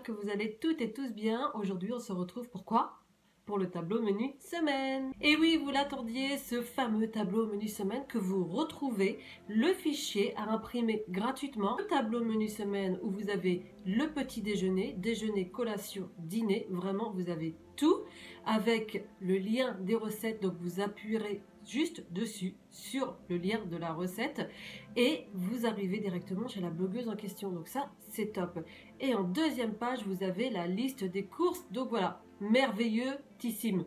j'espère que vous allez toutes et tous bien. Aujourd'hui, on se retrouve pourquoi? Pour le tableau menu semaine. Et oui, vous l'attendiez, ce fameux tableau menu semaine que vous retrouvez le fichier à imprimer gratuitement. Le tableau menu semaine où vous avez le petit déjeuner, déjeuner, collation, dîner. Vraiment, vous avez tout avec le lien des recettes. Donc, vous appuierez juste dessus sur le lien de la recette et vous arrivez directement chez la blogueuse en question. Donc ça, c'est top. Et en deuxième page, vous avez la liste des courses. Donc voilà, merveilleux-tissime.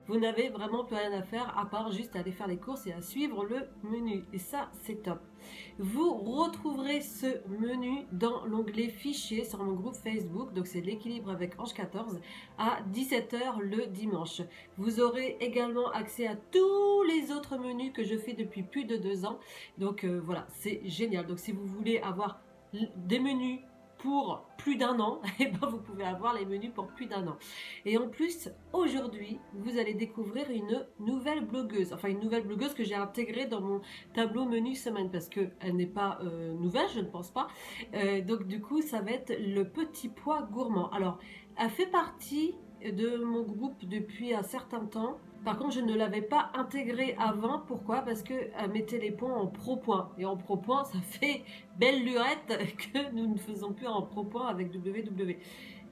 Vous n'avez vraiment plus rien à faire à part juste aller faire les courses et à suivre le menu. Et ça, c'est top. Vous retrouverez ce menu dans l'onglet fichiers sur mon groupe Facebook. Donc, c'est l'équilibre avec Ange 14 à 17 h le dimanche. Vous aurez également accès à tous les autres menus que je fais depuis plus de 2 ans. Donc, voilà, c'est génial. Donc, si vous voulez avoir des menus pour plus d'un an, et ben vous pouvez avoir les menus pour plus d'un an. Et en plus, aujourd'hui, vous allez découvrir une nouvelle blogueuse. Enfin, une nouvelle blogueuse que j'ai intégrée dans mon tableau menu semaine parce qu'elle n'est pas nouvelle, je ne pense pas. Donc du coup, ça va être le petit pois gourmand. Alors, elle fait partie de mon groupe depuis un certain temps. Par contre, je ne l'avais pas intégrée avant. Pourquoi? Parce qu'elle mettait les points en pro-point. Et en pro-point, ça fait belle lurette que nous ne faisons plus en pro-point avec WW.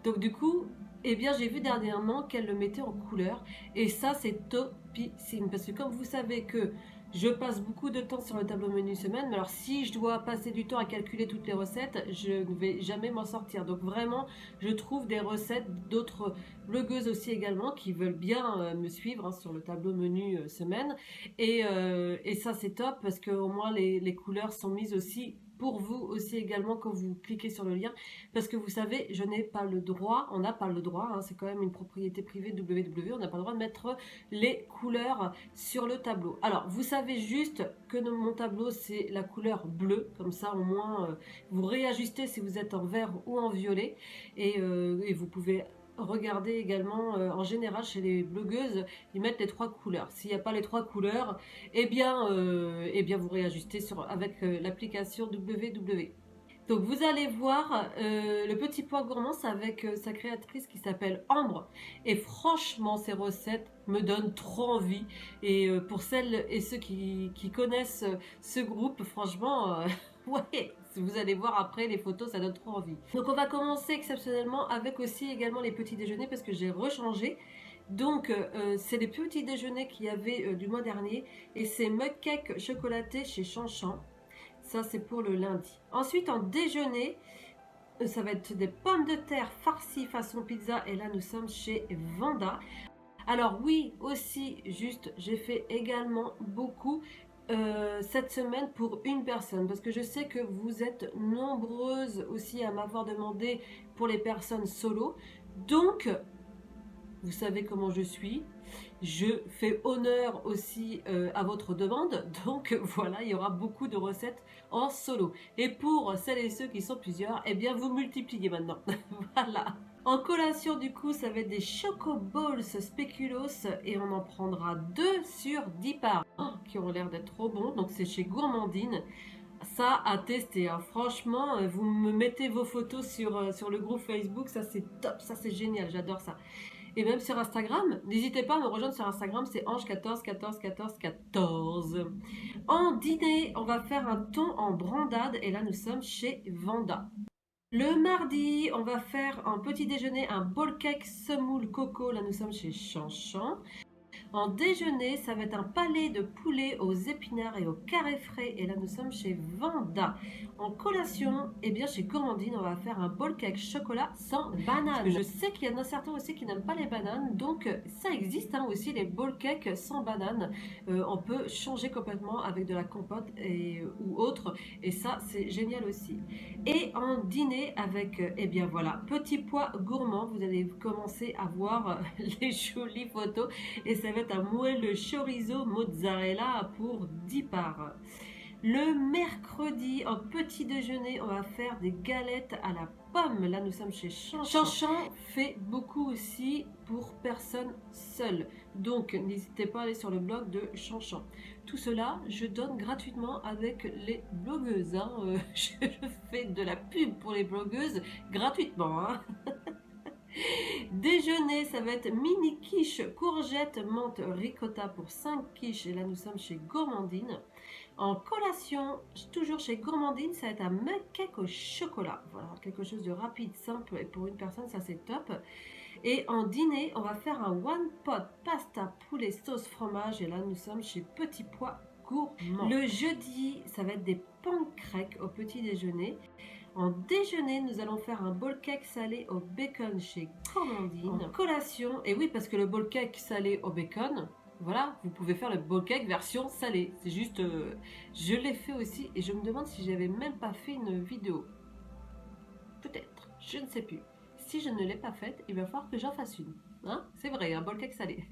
Donc du coup, eh bien, j'ai vu dernièrement qu'elle le mettait en couleur. Et ça, c'est topissime. Parce que comme vous savez que je passe beaucoup de temps sur le tableau menu semaine, mais alors si je dois passer du temps à calculer toutes les recettes, je ne vais jamais m'en sortir. Donc vraiment, je trouve des recettes d'autres blogueuses aussi également qui veulent bien me suivre sur le tableau menu semaine. Et ça, c'est top parce qu'au moins les couleurs sont mises aussi pour vous aussi également quand vous cliquez sur le lien. Parce que vous savez, je n'ai pas le droit, on n'a pas le droit, hein, c'est quand même une propriété privée WW, on n'a pas le droit de mettre les couleurs sur le tableau. Alors, vous savez juste que dans mon tableau, c'est la couleur bleue, comme ça au moins, vous réajustez si vous êtes en vert ou en violet, et vous pouvez regarder également, en général, chez les blogueuses, ils mettent les 3 couleurs. S'il n'y a pas les 3 couleurs, eh bien vous réajustez avec l'application WW. Donc vous allez voir le petit pois gourmand, c'est avec sa créatrice qui s'appelle Ambre. Et franchement, ces recettes me donnent trop envie. Et pour celles et ceux qui connaissent ce groupe, franchement, ouais, vous allez voir après les photos, ça donne trop envie. Donc on va commencer exceptionnellement avec aussi également les petits déjeuners parce que j'ai rechangé. Donc c'est les petits déjeuners qu'il y avait du mois dernier. Et c'est mug cake chocolaté chez Chanchan. Ça, c'est pour le lundi. Ensuite, en déjeuner, ça va être des pommes de terre farcies façon pizza. Et là, nous sommes chez Vanda. Alors oui, aussi, juste, j'ai fait également beaucoup cette semaine pour une personne. Parce que je sais que vous êtes nombreuses aussi à m'avoir demandé pour les personnes solo. Donc, vous savez comment je suis. Je fais honneur aussi à votre demande. Donc voilà, il y aura beaucoup de recettes en solo. Et pour celles et ceux qui sont plusieurs, eh bien vous multipliez maintenant. Voilà. En collation du coup, ça va être des Choco Balls Spéculoos et on en prendra 2 sur 10 parts qui ont l'air d'être trop bons. Donc c'est chez Gourmandine. Ça à tester, hein. Franchement, vous me mettez vos photos sur le groupe Facebook, ça c'est top, ça c'est génial, j'adore ça. Et même sur Instagram, n'hésitez pas à me rejoindre sur Instagram, c'est Ange14141414. En dîner, on va faire un thon en brandade et là nous sommes chez Vanda. Le mardi, on va faire un petit déjeuner, un bowl cake semoule coco, là nous sommes chez Chanchan. En déjeuner, ça va être un palais de poulet aux épinards et au carré frais. Et là, nous sommes chez Vanda. En collation, eh bien, chez Gourmandine, on va faire un bowl cake chocolat sans banane. Je sais qu'il y en a certains aussi qui n'aiment pas les bananes. Donc, ça existe aussi, les bowl cakes sans banane. On peut changer complètement avec de la compote ou autre. Et ça, c'est génial aussi. Et en dîner avec, eh bien voilà, petit pois gourmand. Vous allez commencer à voir les jolies photos. Et ça va être un moelleux chorizo mozzarella pour 10 parts. Le mercredi, en petit déjeuner, on va faire des galettes à la pomme. Là, nous sommes chez Chanchan. Chanchan fait beaucoup aussi pour personnes seules. Donc, n'hésitez pas à aller sur le blog de Chanchan. Tout cela, je donne gratuitement avec les blogueuses. Hein. Je fais de la pub pour les blogueuses gratuitement. Hein. Déjeuner, ça va être mini quiche, courgette, menthe, ricotta pour 5 quiches. Et là, nous sommes chez Gourmandine. En collation, toujours chez Gourmandine, ça va être un mug cake au chocolat. Voilà, quelque chose de rapide, simple. Et pour une personne, ça c'est top. Et en dîner, on va faire un one pot pasta poulet sauce fromage. Et là, nous sommes chez Petit Pois Gourmand. Le jeudi, ça va être des pancakes au petit déjeuner. En déjeuner, nous allons faire un bowl cake salé au bacon chez Gourmandine. En collation, et oui, parce que le bowl cake salé au bacon, voilà, vous pouvez faire le bowl cake version salée. C'est juste, je l'ai fait aussi et je me demande si j'avais même pas fait une vidéo. Peut-être, je ne sais plus. Si je ne l'ai pas faite, il va falloir que j'en fasse une. Hein, c'est vrai, un bowl cake salé.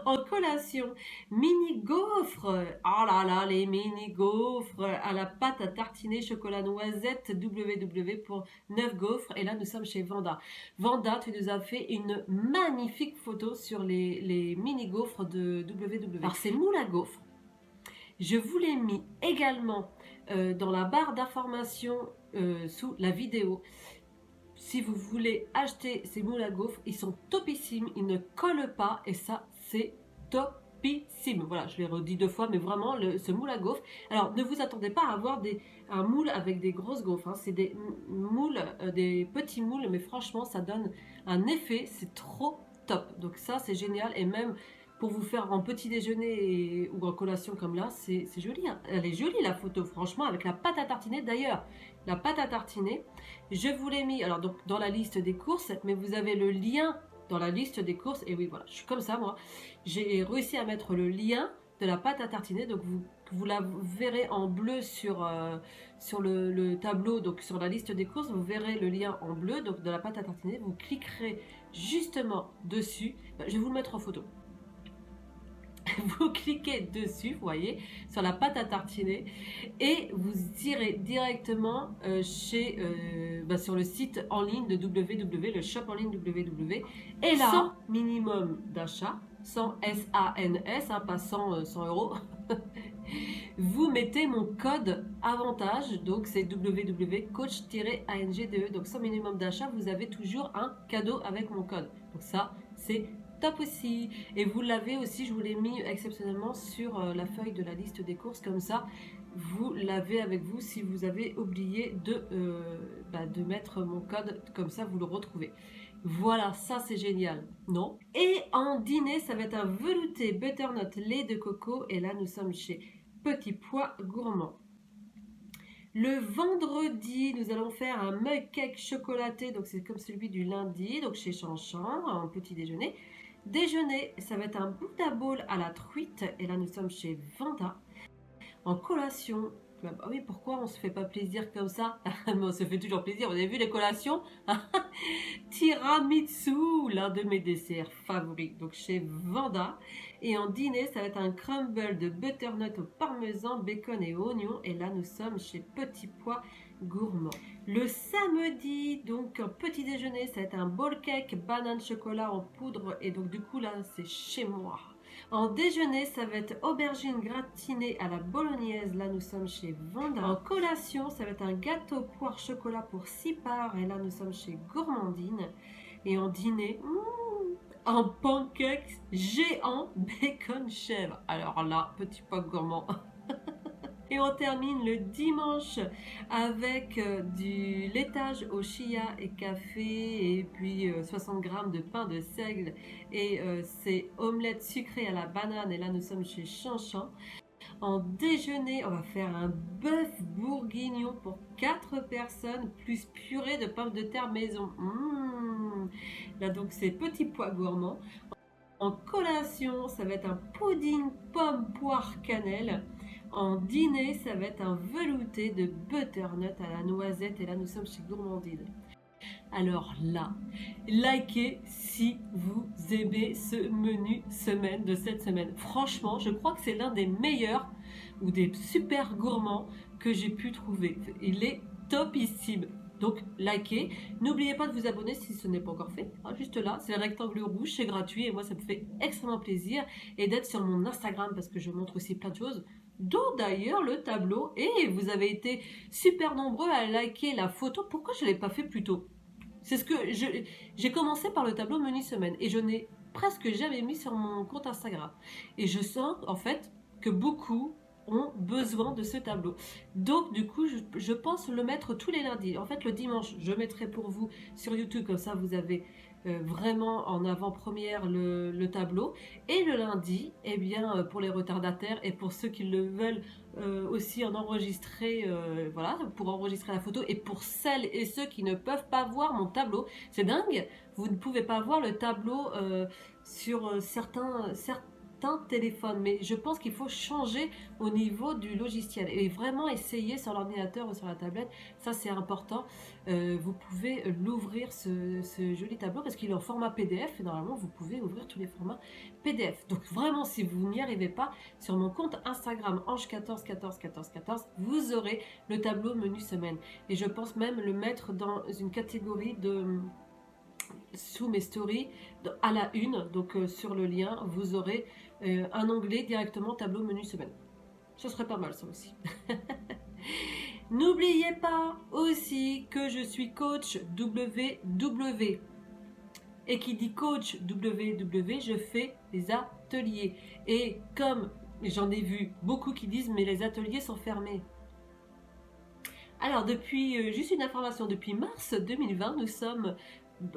En collation, mini gaufres. Oh là là, les mini gaufres à la pâte à tartiner chocolat noisette WW pour 9 gaufres. Et là, nous sommes chez Vanda. Vanda, tu nous as fait une magnifique photo sur les mini gaufres de WW. Alors, c'est moule à gaufres. Je vous l'ai mis également dans la barre d'information sous la vidéo. Si vous voulez acheter ces moules à gaufres, ils sont topissimes, ils ne collent pas et ça, c'est topissime. Voilà, je l'ai redit 2 fois, mais vraiment, ce moule à gaufres. Alors, ne vous attendez pas à avoir un moule avec des grosses gaufres. Hein. C'est des moules, des petits moules, mais franchement, ça donne un effet, c'est trop top. Donc ça, c'est génial et même pour vous faire en petit déjeuner ou en collation comme là, c'est joli. Hein. Elle est jolie la photo, franchement, avec la pâte à tartiner. D'ailleurs, la pâte à tartiner, je vous l'ai mis alors donc dans la liste des courses, mais vous avez le lien dans la liste des courses. Et oui, voilà, je suis comme ça, moi. J'ai réussi à mettre le lien de la pâte à tartiner, donc vous la verrez en bleu sur le tableau, donc sur la liste des courses, vous verrez le lien en bleu, donc de la pâte à tartiner. Vous cliquerez justement dessus. Je vais vous le mettre en photo. Vous cliquez dessus, vous voyez, sur la pâte à tartiner et vous irez directement sur le site en ligne de WW, le shop en ligne WW. Et là, sans minimum d'achat, sans SANS, hein, pas 100 euros, vous mettez mon code avantage, donc c'est www.coach-angde, donc sans minimum d'achat, vous avez toujours un cadeau avec mon code. Donc ça, c'est top aussi. Et vous l'avez aussi, je vous l'ai mis exceptionnellement sur la feuille de la liste des courses, comme ça vous l'avez avec vous si vous avez oublié de mettre mon code, comme ça vous le retrouvez. Voilà, ça c'est génial, non? Et en dîner, ça va être un velouté butternut lait de coco, et là nous sommes chez Petit Pois Gourmand. Le vendredi, nous allons faire un mug cake chocolaté, donc c'est comme celui du lundi, donc chez Chanchan, en petit déjeuner. Déjeuner, ça va être un Buddha Bowl à la truite, et là nous sommes chez Vanda. En collation, bah oui, pourquoi on se fait pas plaisir comme ça? On se fait toujours plaisir, vous avez vu les collations? Tiramisu, l'un de mes desserts favoris, donc chez Vanda. Et en dîner, ça va être un crumble de butternut au parmesan, bacon et oignon, et là nous sommes chez Petit Pois Gourmand. Le samedi, donc en petit déjeuner, ça va être un bowl cake banane chocolat en poudre, et donc du coup là c'est chez moi. En déjeuner, ça va être aubergine gratinée à la bolognaise, là nous sommes chez Vanda. En collation, ça va être un gâteau poire chocolat pour 6 parts, et là nous sommes chez Gourmandine. Et en dîner, un pancake géant bacon chèvre. Alors là, Petit Pois Gourmand. Et on termine le dimanche avec du laitage au chia et café, et puis 60 g de pain de seigle, et c'est omelette sucrée à la banane, et là nous sommes chez Chanchan. En déjeuner, on va faire un bœuf bourguignon pour 4 personnes, plus purée de pommes de terre maison. Là donc c'est Petit Pois Gourmand. En collation, ça va être un pudding pomme poire cannelle. En dîner, ça va être un velouté de butternut à la noisette, et là nous sommes chez Gourmandine. Alors là, likez si vous aimez ce menu semaine de cette semaine. Franchement, je crois que c'est l'un des meilleurs ou des super gourmands que j'ai pu trouver. Il est topissime. Donc likez, n'oubliez pas de vous abonner si ce n'est pas encore fait, hein, juste là, c'est le rectangle rouge, c'est gratuit et moi ça me fait extrêmement plaisir, et d'être sur mon Instagram parce que je montre aussi plein de choses, dont d'ailleurs le tableau, et vous avez été super nombreux à liker la photo. Pourquoi je ne l'ai pas fait plus tôt? C'est ce que j'ai commencé par le tableau menu semaine et je n'ai presque jamais mis sur mon compte Instagram. Et je sens en fait que beaucoup ont besoin de ce tableau. Donc du coup, je pense le mettre tous les lundis. En fait, le dimanche, je mettrai pour vous sur YouTube, comme ça vous avez vraiment en avant-première le tableau. Et le lundi, eh bien, pour les retardataires et pour ceux qui le veulent aussi en enregistrer, voilà, pour enregistrer la photo. Et pour celles et ceux qui ne peuvent pas voir mon tableau, c'est dingue, vous ne pouvez pas voir le tableau sur certains téléphones, mais je pense qu'il faut changer au niveau du logiciel et vraiment essayer sur l'ordinateur ou sur la tablette, ça c'est important. Vous pouvez l'ouvrir ce joli tableau parce qu'il est en format PDF et normalement vous pouvez ouvrir tous les formats PDF. Donc vraiment, si vous n'y arrivez pas, sur mon compte Instagram ange14141414, vous aurez le tableau menu semaine et je pense même le mettre dans une catégorie sous mes stories à la une, donc sur le lien vous aurez un onglet directement tableau menu semaine. Ce serait pas mal ça aussi. N'oubliez pas aussi que je suis coach WW, et qui dit coach WW, je fais des ateliers, et comme j'en ai vu beaucoup qui disent mais les ateliers sont fermés. Alors depuis, juste une information, depuis mars 2020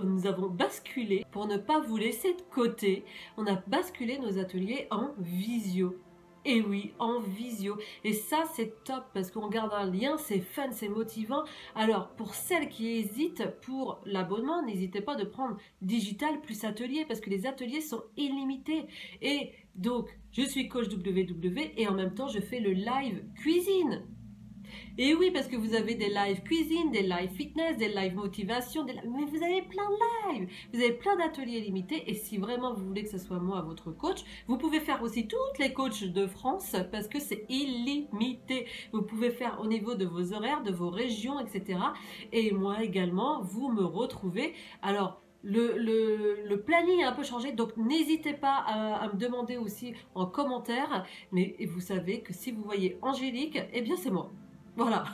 nous avons basculé, pour ne pas vous laisser de côté, on a basculé nos ateliers en visio. Et oui, en visio. Et ça, c'est top parce qu'on garde un lien, c'est fun, c'est motivant. Alors, pour celles qui hésitent pour l'abonnement, n'hésitez pas de prendre digital plus atelier parce que les ateliers sont illimités. Et donc, je suis coach WW et en même temps, je fais le live cuisine. Et oui, parce que vous avez des lives cuisine, des lives fitness, des lives motivation, mais vous avez plein de lives, vous avez plein d'ateliers limités. Et si vraiment vous voulez que ce soit moi votre coach, vous pouvez faire aussi toutes les coachs de France parce que c'est illimité. Vous pouvez faire au niveau de vos horaires, de vos régions, etc. Et moi également, vous me retrouvez. Alors, le planning a un peu changé, donc n'hésitez pas à me demander aussi en commentaire. Mais vous savez que si vous voyez Angélique, eh bien c'est moi. Voilà.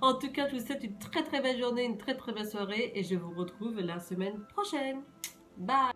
En tout cas, je vous souhaite une très très belle journée, une très très belle soirée et je vous retrouve la semaine prochaine. Bye.